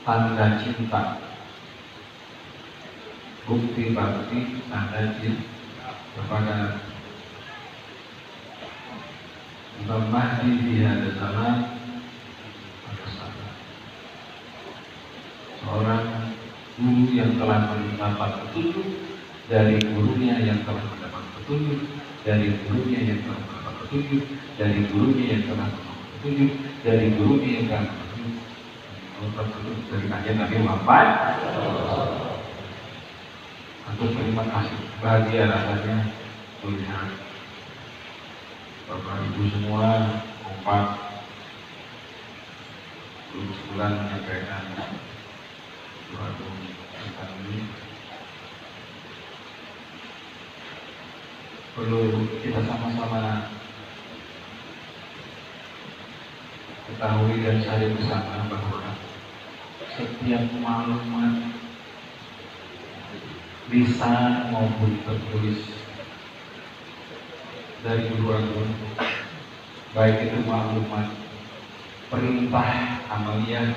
tanda cinta, bukti bakti tanda cinta kepada Imam Mahdi di hadis zaman, seorang guru yang telah mendapat petunjuk dari gurunya yang telah mendapat petunjuk dari gurunya yang telah mendapat petunjuk dari gurunya yang telah mendapat petunjuk dari gurunya yang telah mendapat petunjuk dari kajian Nabi Muhammad. Untuk terima kasih bahagia rasanya melihat Bapak Ibu semua kompak belum sebulan menyampaikan suatu tentang ini. Perlu kita sama-sama ketahui dan sadari bersama bahwa setiap maklumat lisan maupun tertulis dari guru agung, baik itu maklumat perintah amaliyah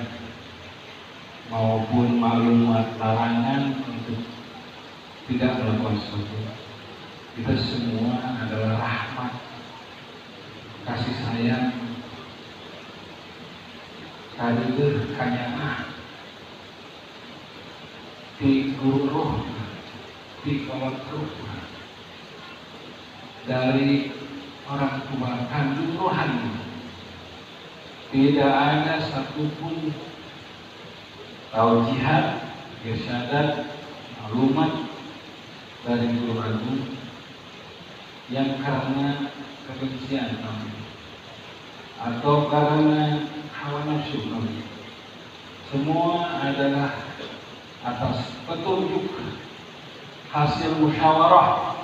maupun maklumat larangan untuk tidak melakukan sesuatu, kita semua adalah rahmat, kasih sayang, kadir, kanyana di guru roh, di kawan roh dari orang tua kandung rohani. Tidak ada satupun taujihat, irsyadat, maklumat dari guru agung yang karena kebencian kami atau karena hawa nafsu kami. Semua adalah atas petunjuk hasil musyawarah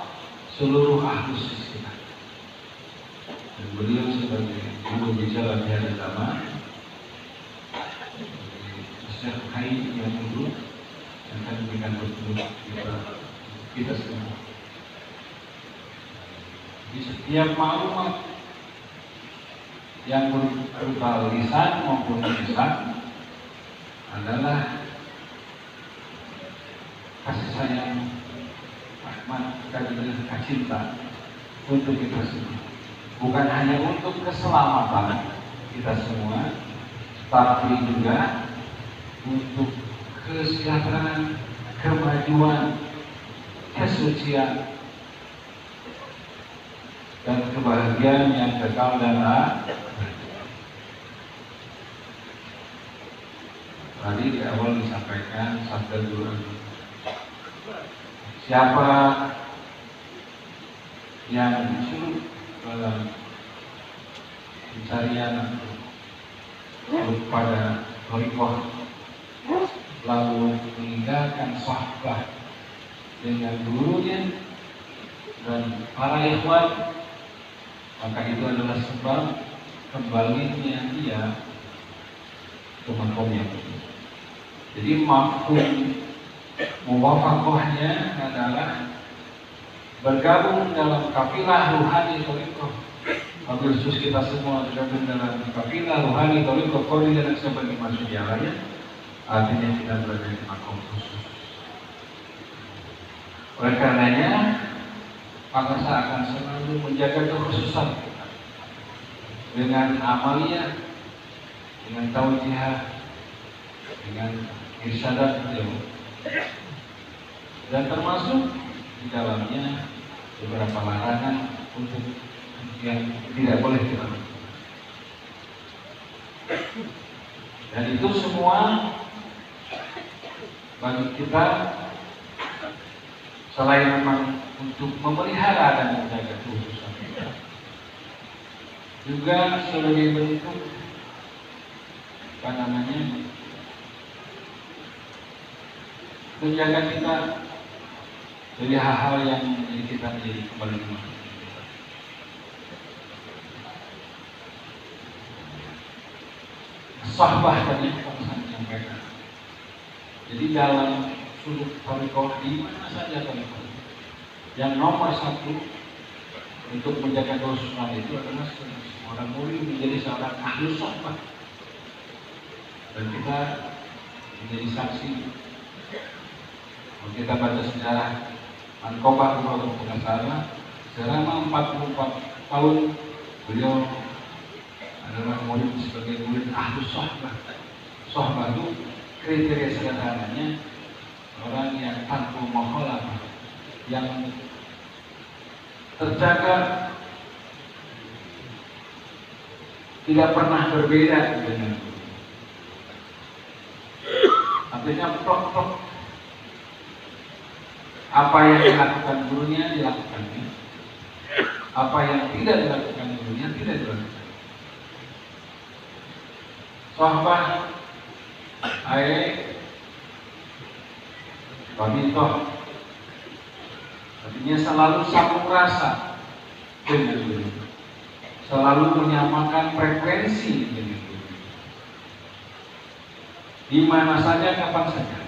seluruh ahlus kita. Dan beliau sebagai guru bicara di hadis zaman, Syekh Hai yang dulu akan memberikan petunjuk kita semua. Di setiap maklumat yang berupa lisan maupun lisan adalah kasih sayang, rahmat, kadir, cinta untuk kita semua. Bukan hanya untuk keselamatan kita semua, tapi juga untuk kesejahteraan, kemajuan, kesucian, dan kebahagiaan yang kekal dan tadi di awal disampaikan sabda guru, siapa yang disuruh dalam pencarian pada thariqah lalu meninggalkan sahabat dengan gurunya dan para ikhwan, maka itu adalah sebab kembalinya dia ke makom yang tinggi. Jadi mafhum muwafaqahnya adalah bergabung dalam kafilah ruhani thariqah. Wabil khusus kita semua bergabung dalam kafilah ruhani thariqah qoli dan sebagai maksud yang lain, artinya kita berada di makom khusus. Oleh karenanya, maka saya akan selalu menjaga kekhususan kita dengan amaliyah, dengan taujihah, dengan irsyadat beliau, dan termasuk di dalamnya beberapa larangan untuk yang tidak boleh kita lakukan. Dan itu semua bagi kita selain memang untuk memelihara dan menjaga kekhususan kita, juga sebagai bentuk menjaga kita dari hal-hal yang menjadi kita menjadi kembali ke manusia. Sahabat tadi saya menyampaikan. Jadi dalam sudut thariqah di mana saja thariqah, yang nomor satu untuk menjaga kekhususan itu adalah seorang murid menjadi seorang ahlus sahabat. Dan kita menjadi saksi. Kalau kita baca sejarah Manqobah kalau tidak salah, selama 44 tahun beliau adalah murid sebagai murid Ahlus Sohbah. Sohbah itu kriteria sederhananya orang yang tanpa mukhalafah, yang terjaga tidak pernah berbeda dengan guru. Artinya plok-plok apa yang dilakukan gurunya dilakukannya, apa yang tidak dilakukan gurunya tidak dilakukan. Sohbah Wabitoh, artinya selalu satu rasa dengan guru, selalu menyamakan frekuensi dengan guru, di mana saja, kapan saja.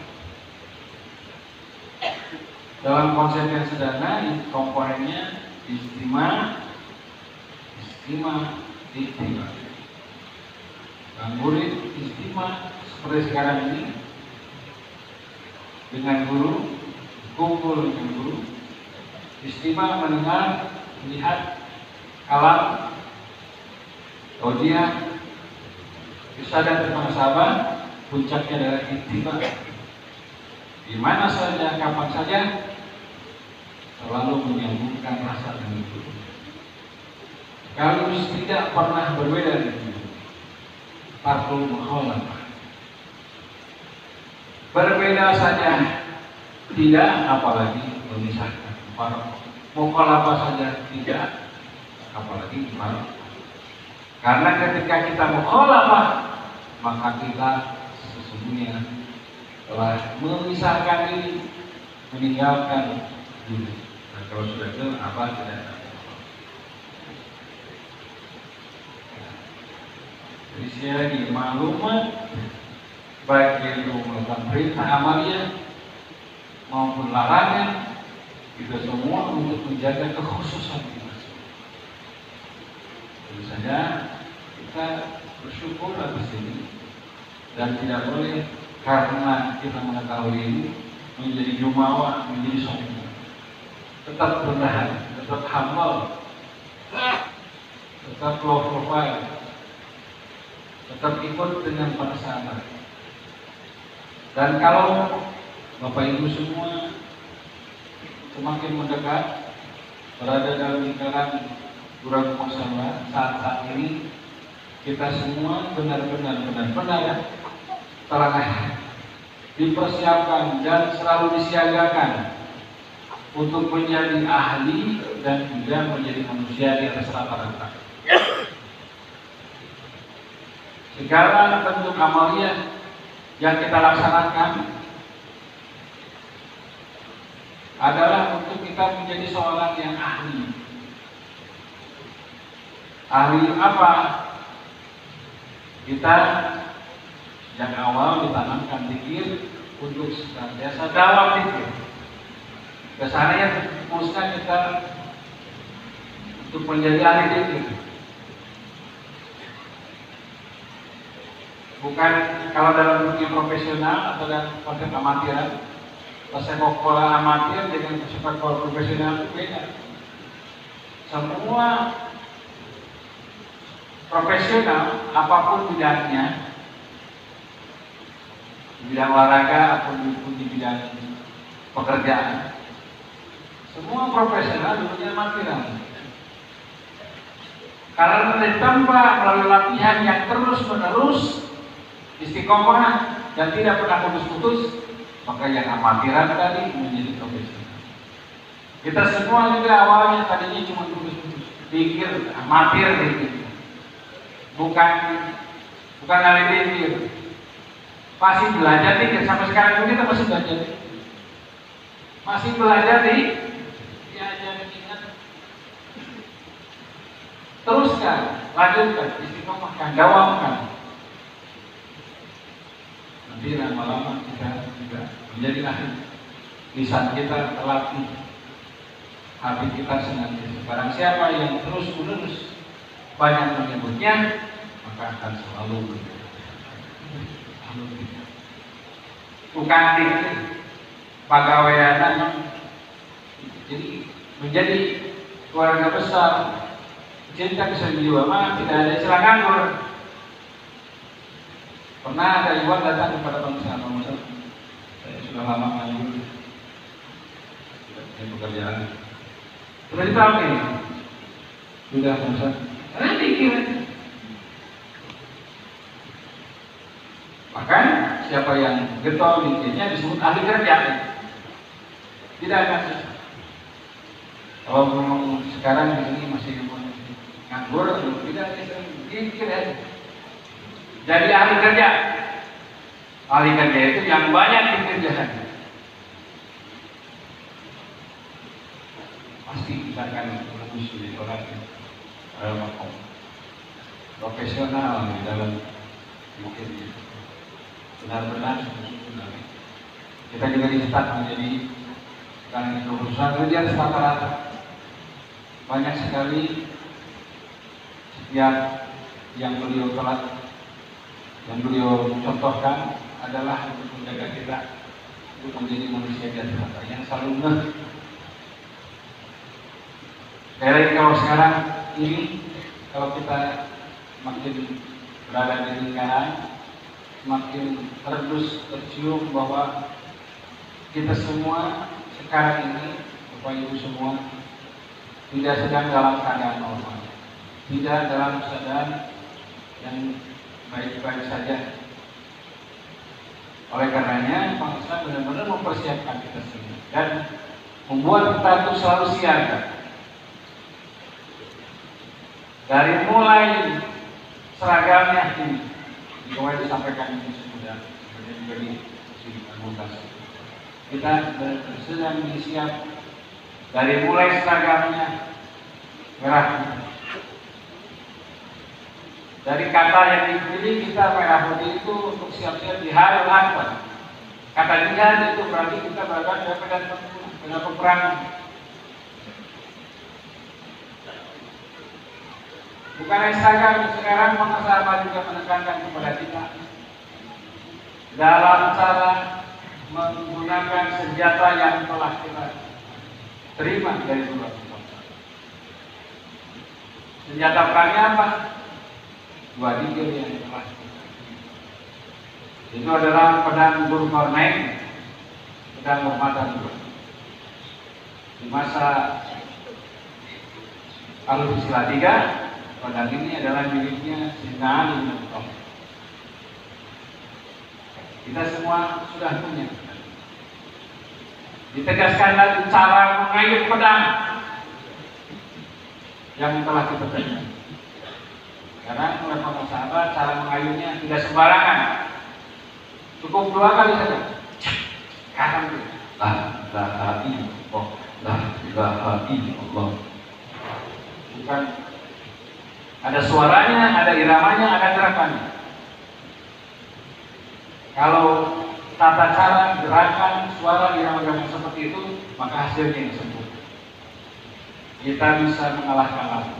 Dalam konsep yang sederhana, komponennya istimewa. Dan murid istimewa seperti sekarang ini dengan guru, kumpul dengan guru, istimewa mendengar, melihat, kalam, audia, bisa dan bersahabat, puncaknya adalah istimewa. Di mana saja, kapan saja, selalu menyambungkan rasa dengan guru. Kalau tidak pernah berbeda dengan guru, tarkul mukhalafah. Berbeda saja tidak, apalagi memisahkan. Mukhalafah saja tidak, apalagi marah. Karena ketika kita mukhalafah, maka kita sesungguhnya telah memisahkan diri, meninggalkan diri. Nah, kalau sudah itu apa tidak ada. Jadi sekali lagi, maklumat baik itu melakukan perintah amaliyah maupun larangan, kita semua untuk menjaga kekhususan kita. Tentu saja kita bersyukur atas ini dan tidak boleh karena kita mengetahui ini menjadi jumawa, menjadi sombong. Tetap rendah, tetap humble, tetap low profile, tetap ikut dengan para sahabat. Dan kalau Bapak Ibu semua semakin mendekat berada dalam lingkaran Qur'an Musawa saat ini, kita semua benar-benar telah dipersiapkan dan selalu disiagakan untuk menjadi ahli dan juga menjadi manusia di atas rata-rata. Segala bentuk amaliyah yang kita laksanakan adalah untuk kita menjadi seorang yang ahli. Ahli apa? Kita sejak awal ditanamkan zikir untuk senantiasa dalam zikir. Kesana yang teruskan kita untuk menjadi ahli zikir. Bukan kalau dalam dunia profesional atau dalam konteks amatiran, sepak bola amatir dengan sepak bola profesional itu beda. Semua profesional apapun bidangnya, di bidang olahraga ataupun di bidang pekerjaan, semua profesional dulunya amatiran. Karena ditambah melalui latihan yang terus-menerus, istiqomah dan tidak pernah putus-putus, maka yang amatiran tadi menjadi profesional. Kita semua juga awalnya tadinya cuma putus-putus, pikir amatir gitu, bukan ahli pikir, masih belajar nih. Sampai sekarang pun kita masih belajar, masih belajar diajarin ingat, teruskan, lanjutkan, istiqomahkan, dawamkan. Nanti lama-lama kita juga menjadi ahli. Lisan kita terlatih, hati kita senantiasa. Barang siapa yang terus-menerus banyak menyebutnya, maka akan selalu berbeda. bukan pegawaian, jadi menjadi keluarga besar, cinta bisa jiwa mah tidak ada istilah nganggur. Pernah ada Iwan datang kepada bangsa Muhammad, saya sudah lama nganggur, tidak punya pekerjaan. Sudah ditahu ini, sudah Ustaz, pikir. Maka siapa yang getol mikirnya disebut ahli kerja. Tidak akan susah. Kalau ngomong sekarang di sini masih nganggur, tidak pikir aja. Jadi ahli kerja. Ahli kerja itu yang banyak dikerjakan. Pasti kita akan bagus di orang profesional di dalam pikirnya. Benar-benar kita juga dicetak menjadi orang urusan kerja rata-rata banyak sekali. Setiap yang beliau telah yang beliau contohkan adalah untuk menjaga kita untuk menjadi manusia biasa yang selalu benar. Sekali lagi, kalau sekarang ini kalau kita makin berada di lingkaran, semakin terus tercium bahwa kita semua sekarang ini, Bapak Ibu semua, tidak sedang dalam keadaan normal, tidak dalam keadaan yang baik-baik saja. Oleh karenanya, bangsa benar-benar mempersiapkan kita semua dan membuat kita itu selalu siaga. Dari mulai seragamnya ini, kemarin disampaikan ini sudah menjadi akuntas. Kita sedang disiap dari mulai seragamnya merah. Dari kata yang dipilih kita merah putih itu untuk siap-siap di hari Akbar. Kata jihad itu berarti kita berada pada peperangan. Bukan seragam sekarang, maka sahabat juga menekankan kepada kita dalam cara menggunakan senjata yang telah kita terima dari Allah. Senjata perangnya apa? Dua digil yang telah itu adalah pedang Dzulqarnain, pedang bermata dua. Di masa Al-Islah 3, pedang ini adalah miliknya Sayyidina Ali bin Abi Thalib. Kita semua sudah punya. Ditegaskan lagi cara mengayuh pedang yang telah kita terima. Karena oleh para sahabat cara mengayuhnya tidak sembarangan. Cukup 2 kali saja. Kanan dulu. La ilaha illallah, la ilaha illallah. Bukan ada suaranya, ada iramanya, ada gerakannya. Kalau tata cara, gerakan, suara, irama seperti itu, maka hasilnya yang sempurna. Kita bisa mengalahkan lawan.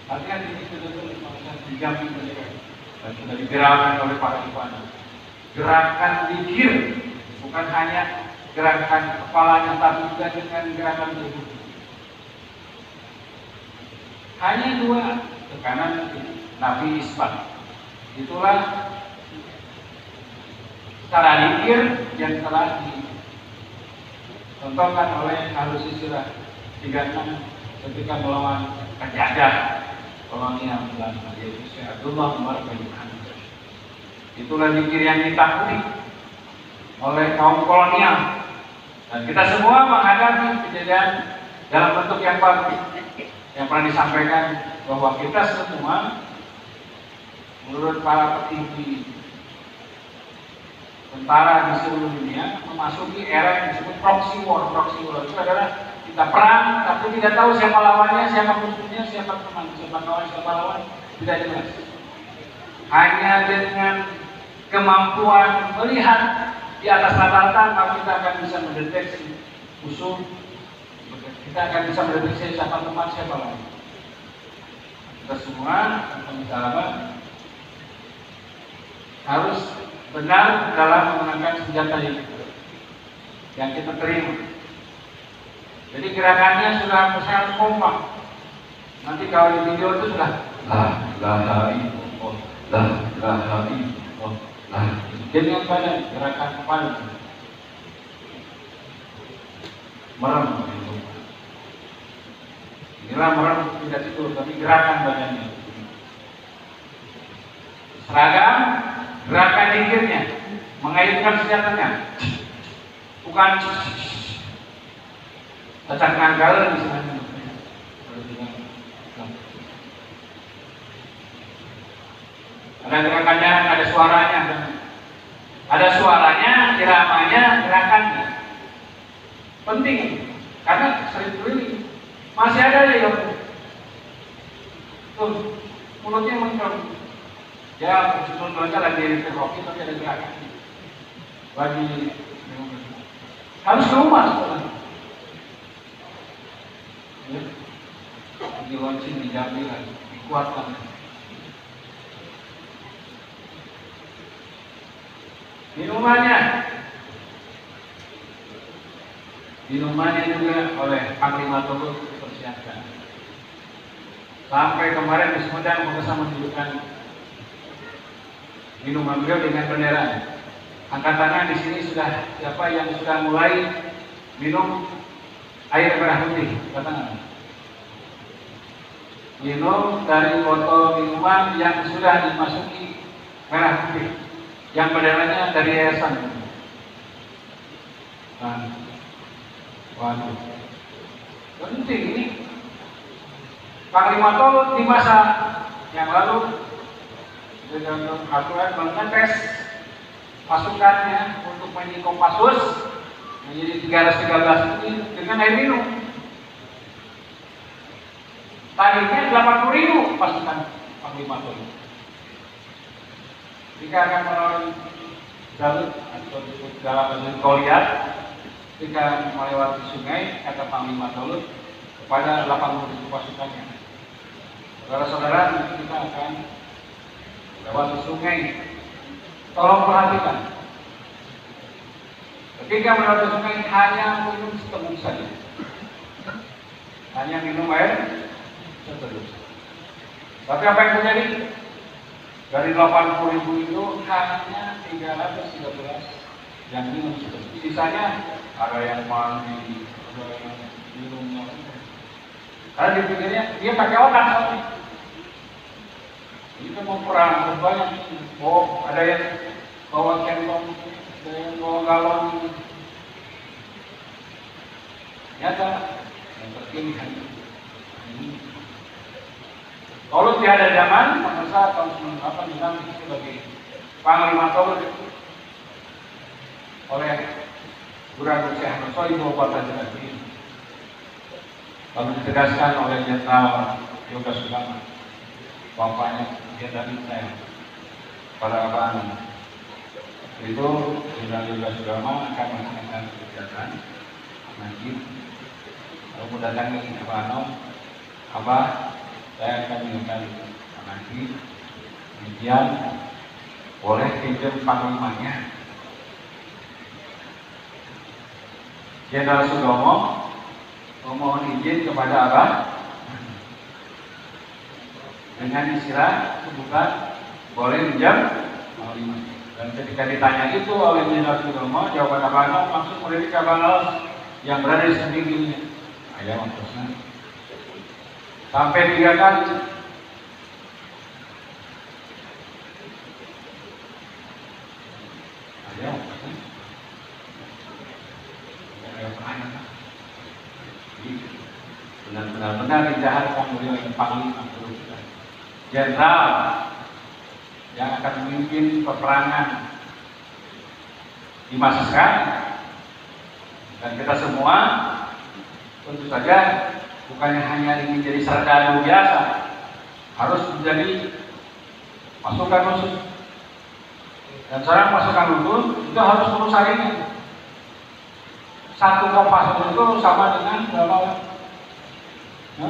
Artinya ini betul-betul dijamin mereka dan sudah digerakkan oleh para ikhwan. Gerakan zikir bukan hanya gerakan kepalanya, tapi juga dengan gerakan tubuh. Hanya 2 tekanan Nabi isbat. Itulah cara zikir yang telah dicontohkan oleh Ahlus Istilah 36 ketika melawan penjajah kolonial Belanda, yaitu Syekh Abdullah Umar bin Hamid. Itulah zikir yang ditakuti oleh kaum kolonial, dan kita semua menghadapi kejadian dalam bentuk yang baru yang pernah disampaikan bahwa kita semua menurut para petinggi tentara di seluruh dunia memasuki era yang disebut proxy war. Proxy war itu adalah kita perang tapi tidak tahu siapa lawannya, siapa musuhnya, siapa teman, siapa kawan, siapa lawan, tidak jelas. Hanya dengan kemampuan melihat di atas rata-rata maka kita akan bisa mendeteksi musuh, kita akan bisa mendeteksi siapa teman, siapa lawan. Kita semua sahabat harus benar dalam menggunakan senjata yang kita terima. Jadi gerakannya sudah harus kompak. Nanti kalau di video itu sudah la ilaha illallah, la ilaha illallah, la. Dengan badan gerakan kepala merem. Inilah merem tidak tidur, tapi gerakan badannya. Seragam, gerakan dikirnya, mengayunkan senjatanya, bukan acak nanggal di sana. Ada gerakannya, ada suaranya, iramanya, gerakannya. Penting, karena sering keliling masih ada yang tuh mulutnya mencong. Ya, sebetulnya lagi terhoki tapi ada gerakan. Lagi harus ke rumah sekolah. Ya. Di launching, dijamin lagi, dikuatkan. Minumannya juga oleh Panglima Turut dipersiapkan. Sampai kemarin di Sumedang Mengesah menunjukkan minuman beliau dengan bendera. Angkat tangan di sini sudah siapa yang sudah mulai minum air merah putih, katakan. Minum dari botol minuman yang sudah dimasuki merah putih, yang benderanya dari yayasan. Nah, waduh, penting ini. Panglima Turut di masa yang lalu dengan aturan mengetes pasukannya untuk menyingkong Kopassus menjadi 313 ini dengan air minum. Tadinya 80.000 pasukan Panglima Turut. Jika akan melawan jalur atau disebut jalan Goliat, ketika melewati sungai, kata Panglima Turut kepada 80.000 pasukannya, saudara-saudara, nanti kita akan lewati sungai. Tolong perhatikan. Ketika melewati sungai hanya minum seteguk saja. Hanya minum air seteguk. Tapi apa yang terjadi? Dari 80.000 itu hanya 313 yang minum seteguk. Sisanya ada yang mandi, ada yang minum. Karena dipikirnya dia pakai otak soalnya. Ini kan mau perang banyak. Oh, ada yang bawa kantong, ada yang bawa galon. Nyata yang terpilih hanya ini. Kalau tiada zaman, masa tahun 98 dilantik sebagai Panglima Turut oleh Gubernur Syekh Hasan di Kabupaten Cilacap. Lalu ditegaskan oleh Jenderal Yoga Sugama, bapaknya Jenderal saya pada abang itu Jenderal Yoga Sugama akan melaksanakan kegiatan nanti lalu mendatangi Abah saya akan menyampaikan nanti kemudian boleh pinjam panglimanya. Jenderal Sudomo memohon izin kepada Abah dengan istilah sebutan boleh pinjam panglima. Dan ketika ditanya itu oleh Jenderal Sudomo, jawaban Abah langsung melirik Abah yang berada di samping dirinya. Ayah maksudnya sampai 3 kali. Ayah maksudnya benar-benar dijaharkan beliau yang Panglima Turut Jenderal yang akan memimpin peperangan di masa sekarang. Dan kita semua tentu saja bukannya hanya ingin jadi sarjana biasa, harus menjadi pasukan khusus. Dan sekarang pasukan khusus itu harus menusarinnya. Satu Kopassus itu sama dengan berapa? 8,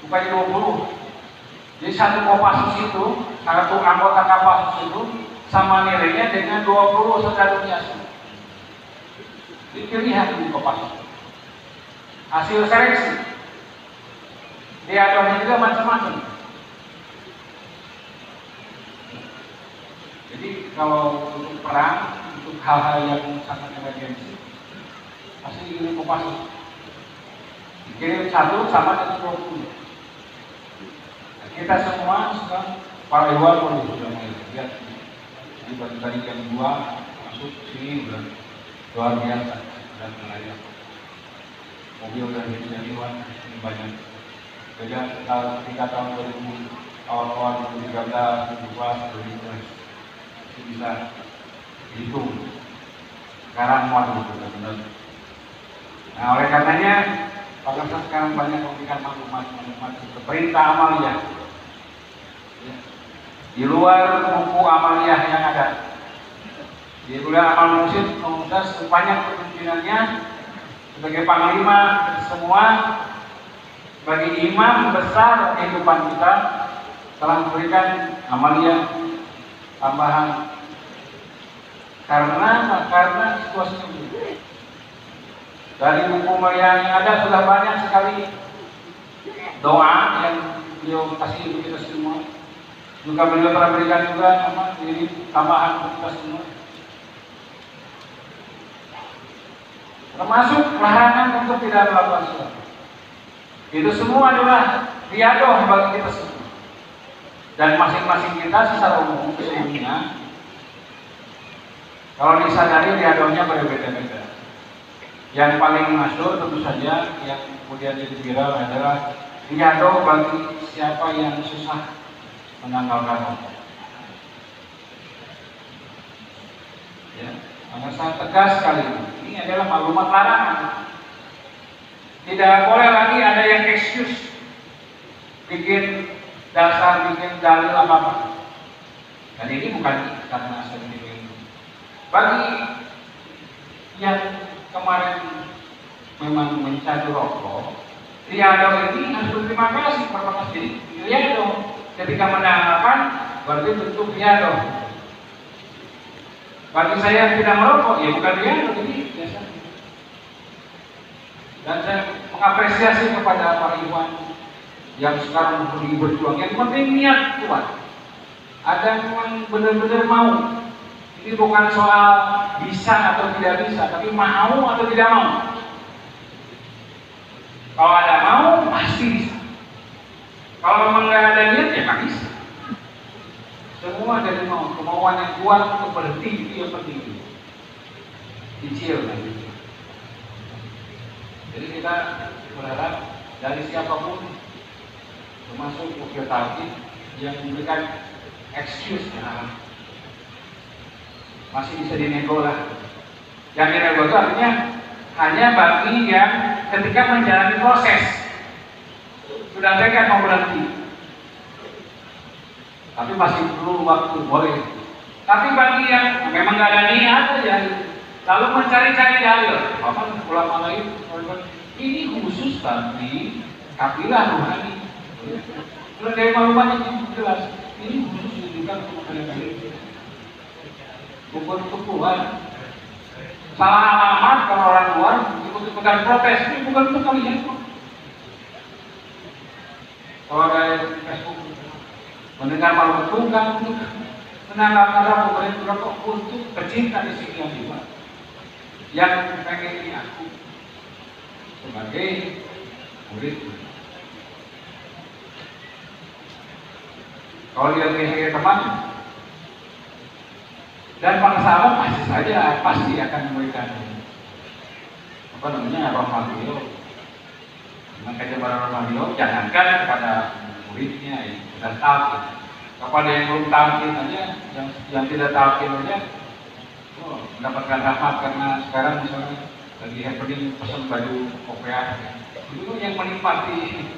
bukannya 20. Jadi satu Kopassus itu, satu anggota Kopassus itu sama nilainya dengan 20 saudara biasa. Jadi pilihan di Kopassus. Hasil seleksi. Diadomnya juga macam-macam. Jadi kalau untuk perang, untuk hal-hal yang sangat emergensi, pasti dikirim Kopassus. Dikirim satu sama dengan 20. Kita semua sekarang para hewan sudah mulai lihat. Jadi bagi yang 2 masuk sini udah luar biasa dan lainnya. Mobil udah jadi hewan ini banyak. Jadi ketika tahun 2000 awal 2013, 2014, 2015 itu bisa dihitung. Sekarang waduh benar-benar. Nah oleh karenanya Pak sekarang banyak memberikan maklumat perintah amaliyah. Di luar buku amaliyah yang ada, di luar amal mursyid sebanyak kepemimpinannya sebagai panglima semua, sebagai imam besar kehidupan kita telah memberikan amaliyah tambahan karena situasi ini. Dari buku yang ada sudah banyak sekali doa yang beliau kasih untuk kita semua. Juga beliau telah berikan juga ini tambahan untuk kita semua. Termasuk larangan untuk tidak melakukan sholat. Itu semua adalah riadoh bagi kita semua. Dan masing-masing kita secara umum sesungguhnya, kalau disadari riadohnya berbeda-beda. Yang paling masyhur tentu saja yang kemudian jadi viral adalah riadoh bagi siapa yang susah menanggalkan Allah. Ya, karena saya tegas sekali ini adalah maklumat larangan. Tidak boleh lagi ada yang excuse, bikin dasar, bikin dalil apa-apa. Dan ini bukan karena sendiri. Bagi yang kemarin memang mencari rokok, riadoh ini harus berterima kasih kepada Masjid. Riadoh ketika menanggalkan berarti bentuk riadoh. Bagi saya yang tidak merokok, ya bukan riadoh, ini biasa. Dan saya mengapresiasi kepada para ikhwan yang sekarang berjuang. Yang penting niat kuat. Ada yang benar-benar mau. Ini bukan soal bisa atau tidak bisa, tapi mau atau tidak mau. Kalau ada mau, pasti bisa. Kalau memang nggak ada niat, ya nggak bisa. Semua dari mau, kemauan yang kuat untuk berhenti itu yang penting. Dicil kan. Jadi kita berharap dari siapapun, termasuk wakil tauhid yang memberikan excuse masih bisa dinego lah. Yang dinego itu artinya hanya bagi yang ketika menjalani proses sudah tekat mau berhenti, tapi masih perlu waktu, boleh. Tapi bagi yang memang nggak ada niat aja, lalu mencari-cari dalil, apa ulama lain ini khusus bagi kafilah rohani. Kalau dari maklumatnya itu jelas, ini khusus ditujukan untuk dalil. Bukan untuk Tuhan. Salah alamat kalau orang luar ikut-ikutan protes, ini bukan untuk kalian kok. Kalau ada Facebook mendengar malu tunggang untuk menanggalkan rokok untuk pecinta di sini yang juga yang pengen ini aku sebagai murid. Kalau dia punya teman dan para sahabat pasti akan memberikan apa namanya rahmat beliau. Makanya para rahmat beliau jangankan kepada muridnya yang sudah talqin, kepada yang belum talqin aja, yang tidak talqin aja, mendapatkan rahmat karena sekarang misalnya lagi happening pesan baju kopiah, itu yang menikmati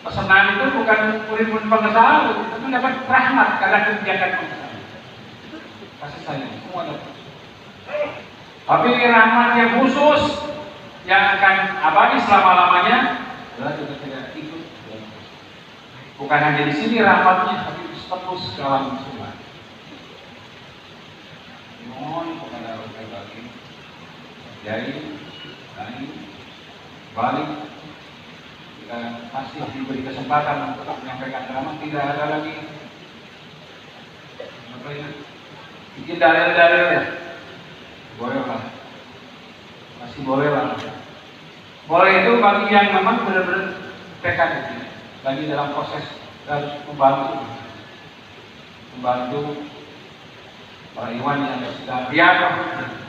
pesanan itu bukan murid-murid pengesahan, tapi dapat rahmat karena kebijakan pengesahan. Kasih sayang, semua dapat. Tapi rahmat yang khusus yang akan abadi selama-lamanya adalah kita tidak ikut Bukan hanya di sini rahmatnya, tapi tembus ke alam semua. Mohon kepada Rokai Bagi, Yai, Dani, balik, kita masih diberi kesempatan untuk menyampaikan ceramah, tidak ada lagi apa ya, bikin dalil-dalil ya, boleh lah, masih boleh lah. Boleh itu bagi yang memang benar-benar tekad itu, lagi dalam proses harus membantu para iwan yang sedang riadah,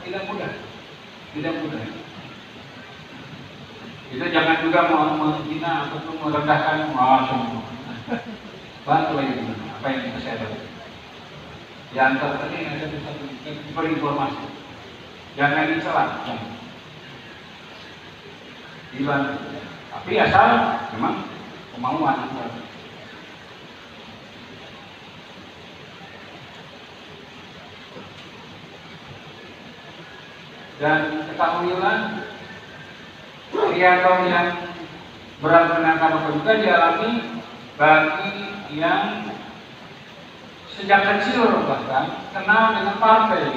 tidak mudah. Itu jangan juga menghina ataupun merendahkan masyaallah. Bantu lagi apa yang bisa saya bantu. Di antara tadi ada satu berinformasi, jangan dicela, dibantu. Tapi asal memang kemauan. Dan ketahuilah riadah yang berat menangkan juga dialami bagi yang sejak kecil bahkan kenal dengan partai.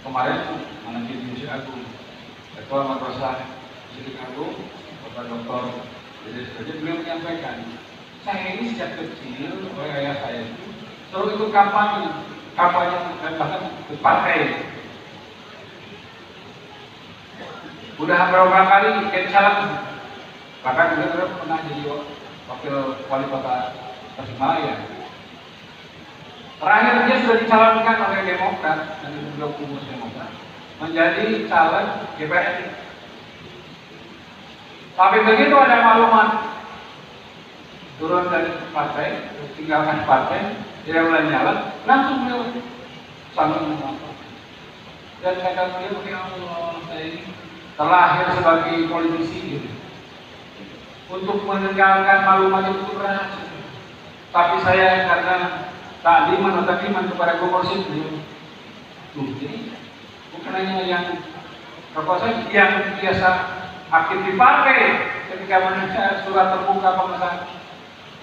Kemarin anak Yusuf Agung, Ketua Madrasah Yusuf Agung, Bapak Dr. Jadi beliau menyampaikan, saya ini sejak kecil oleh ayah saya itu selalu ikut kampanye dan bahkan ikut partai. Udah berapa kali jadi caleg, bahkan juga pernah jadi wakil wali kota Tasikmalaya. Terakhir dia sudah dicalonkan oleh Demokrat dan beliau pengurus Demokrat menjadi caleg DPR. Tapi begitu ada maklumat turun dari partai, tinggalkan partai, dia mulai nyalek, langsung beliau sambil mengaku. Dan kata beliau, ya Allah, saya ini terlahir sebagai politisi gitu. Untuk meninggalkan maklumat itu berat. Tapi saya karena takliman kepada gubernur beliau. Jadi bukan hanya yang proposal yang biasa aktif di partai, ketika menulis surat terbuka pemesan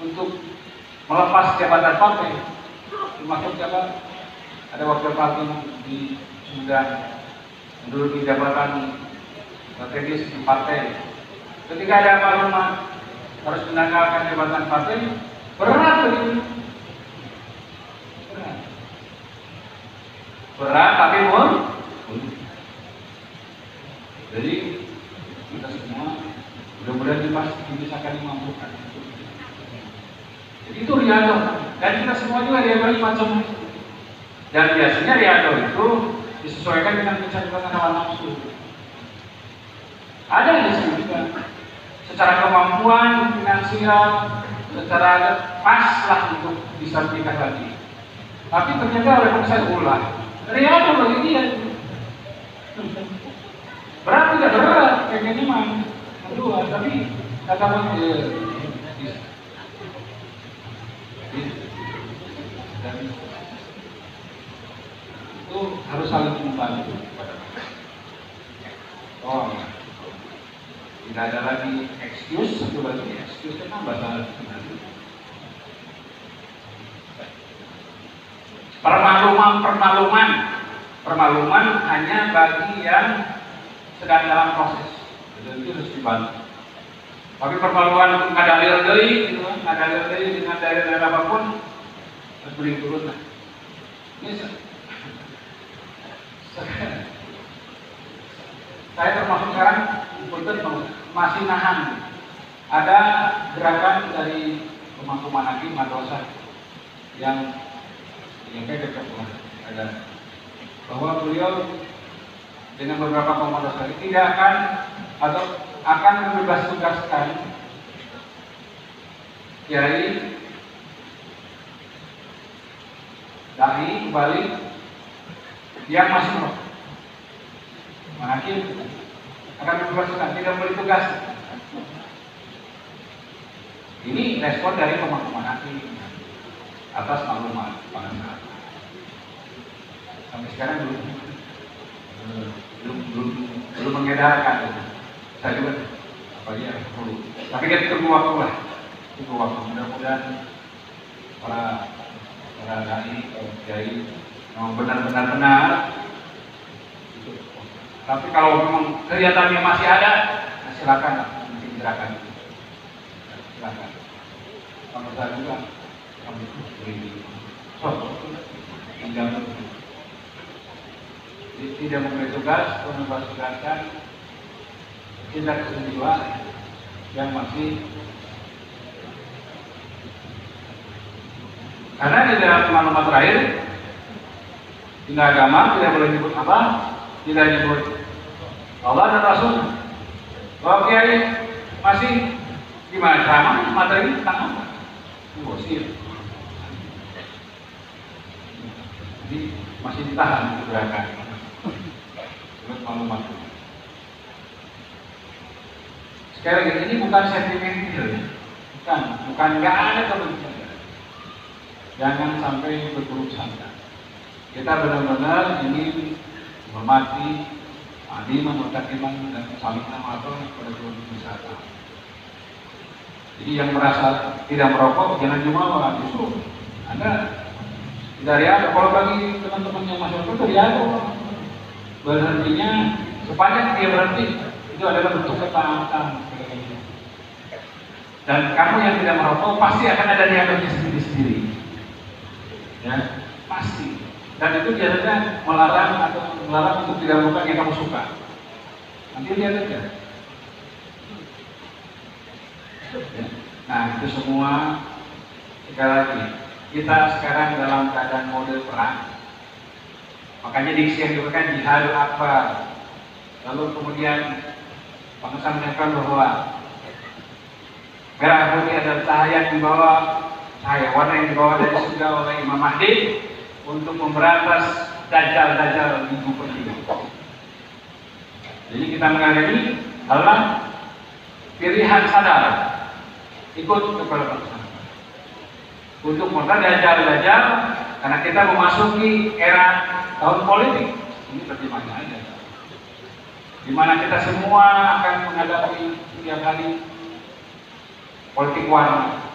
untuk melepas jabatan partai, termasuk jabatan ada wakil partai di sudah menduduki jabatan strategis di partai. Ketika ada maklumat harus menanggalkan jabatan partai, berat begitu. Berat tapi jadi kita semua mudah-mudahan dibisakan dimampukan. Jadi itu riadah, dan kita semua juga riadah macam itu. Dan biasanya riadah itu disesuaikan dengan kecenderungan hawa nafsu. Ada yang disebut juga secara kemampuan finansial, secara pas lah untuk bisa menikah lagi. Tapi ternyata oleh saya ulah, riadah bagi dia. Berat tidak berat, kayaknya mah kedua, tapi kata dan itu harus saling membantu. Oh, tidak ada lagi excuse, satu lagi excuse itu kan bahasa permakluman hanya bagi yang sedang dalam proses, dan itu harus dibantu. Tapi permakluman untuk ngadalil deui, dengan dalil apapun harus beri turun lah. Ini saya termasuk sekarang masih nahan. Ada gerakan dari pemangku manaki madrasah yang kayak ada bahwa beliau dengan beberapa komunitas tadi tidak akan atau akan membebas tugaskan kiai dai kembali yang masih roh manaki akan membebaskan, tidak beri tugas. Ini respon dari pemangku manaki atas maklumat pada saat sampai sekarang belum mengedarkan. Saya juga apa ya perlu, tapi kita tunggu waktu lah. Itu waktu mudah-mudahan para dai, para kiai memang benar-benar. Tapi kalau memang kelihatannya masih ada, nah silakan mungkin gerakan itu. Silakan. Kalau saya juga kami beri tinggal tidak memberi tugas, membebaskan tindak kesejuan yang masih. Karena di dalam maklumat terakhir tinggal agama tidak boleh nyebut apa, tidak nyebut Allah dan Rasul. Kalau kiai masih gimana sama materi tentang apa? Gosip. Jadi masih ditahan gerakan. Menurut maklumat. Sekali lagi ini bukan sentimental, bukan nggak ada kebencian. Jangan sampai berburuk sangka. Kita benar-benar ingin menghormati, adil, mengutakiman dan saling mengatur kepada Tuhan wisata. Jadi yang merasa tidak merokok jangan jumawa, justru Anda tidak riado. Kalau bagi teman-teman yang masuk itu riado, berhentinya sepanjang dia berhenti itu adalah bentuk ketaatan. Dan kamu yang tidak merokok pasti akan ada riadonya sendiri-sendiri. Ya, pasti. Dan itu biasanya melarang untuk tidak melakukan yang kamu suka. Nanti lihat aja. Ya. Nah, itu semua sekali lagi kita sekarang dalam keadaan mode perang. Makanya diksi yang diberikan jihad akbar. Lalu kemudian bangsa menyampaikan bahwa merah putih adalah cahaya yang dibawa, cahaya warna yang dibawa dari surga oleh Imam Mahdi untuk memberantas dajjal di bumi ini. Jadi kita menghadapi adalah pilihan sadar ikut kepada bangsa untuk memberantas dajjal karena kita memasuki era tahun politik. Ini pertimbangannya aja. Di mana kita semua akan menghadapi setiap hari politik warna.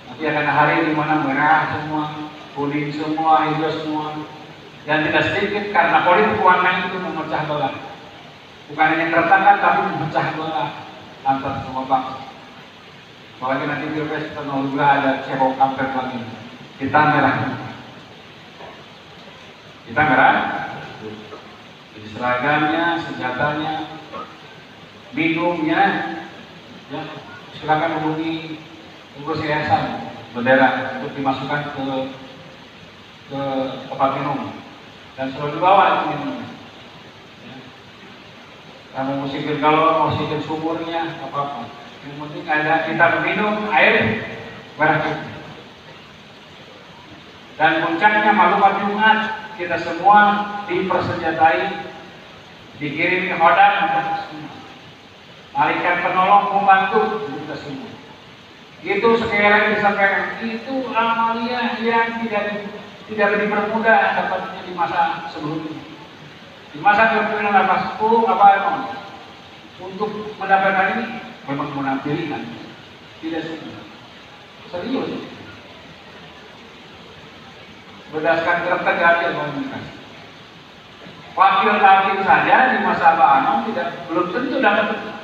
Nanti akan hari di mana merah semua, kuning semua, hijau semua, dan tidak sedikit karena politik warna itu memecah belah. Bukan hanya keretakan tapi memecah belah antar semua bangsa. Apalagi nanti pilpres kita juga ada cebok kampret lagi. Kita merah. Kita merah. Jadi seragamnya, senjatanya, minumnya, ya. Silakan hubungi pengurus yayasan bendera untuk dimasukkan ke tempat minum dan selalu dibawa itu minumnya. Ya. Kamu musikin galon, musikin sumurnya, apa-apa. Yang penting ada kita minum air merah putih. Dan puncaknya maklumat Jumat kita semua dipersenjatai, dikirimi hodam untuk semua. Malaikat penolong membantu kita semua. Itu sekali lagi disampaikan, itu amalia yang tidak dipermudah dapatnya di masa sebelumnya. Di masa kepemimpinan Bapak apa emang untuk mendapatkan ini memang menampilkan tidak semua. Serius. Berdasarkan ketegangan komunikasi. Wakil saja di masa Pak Anong belum tentu dapat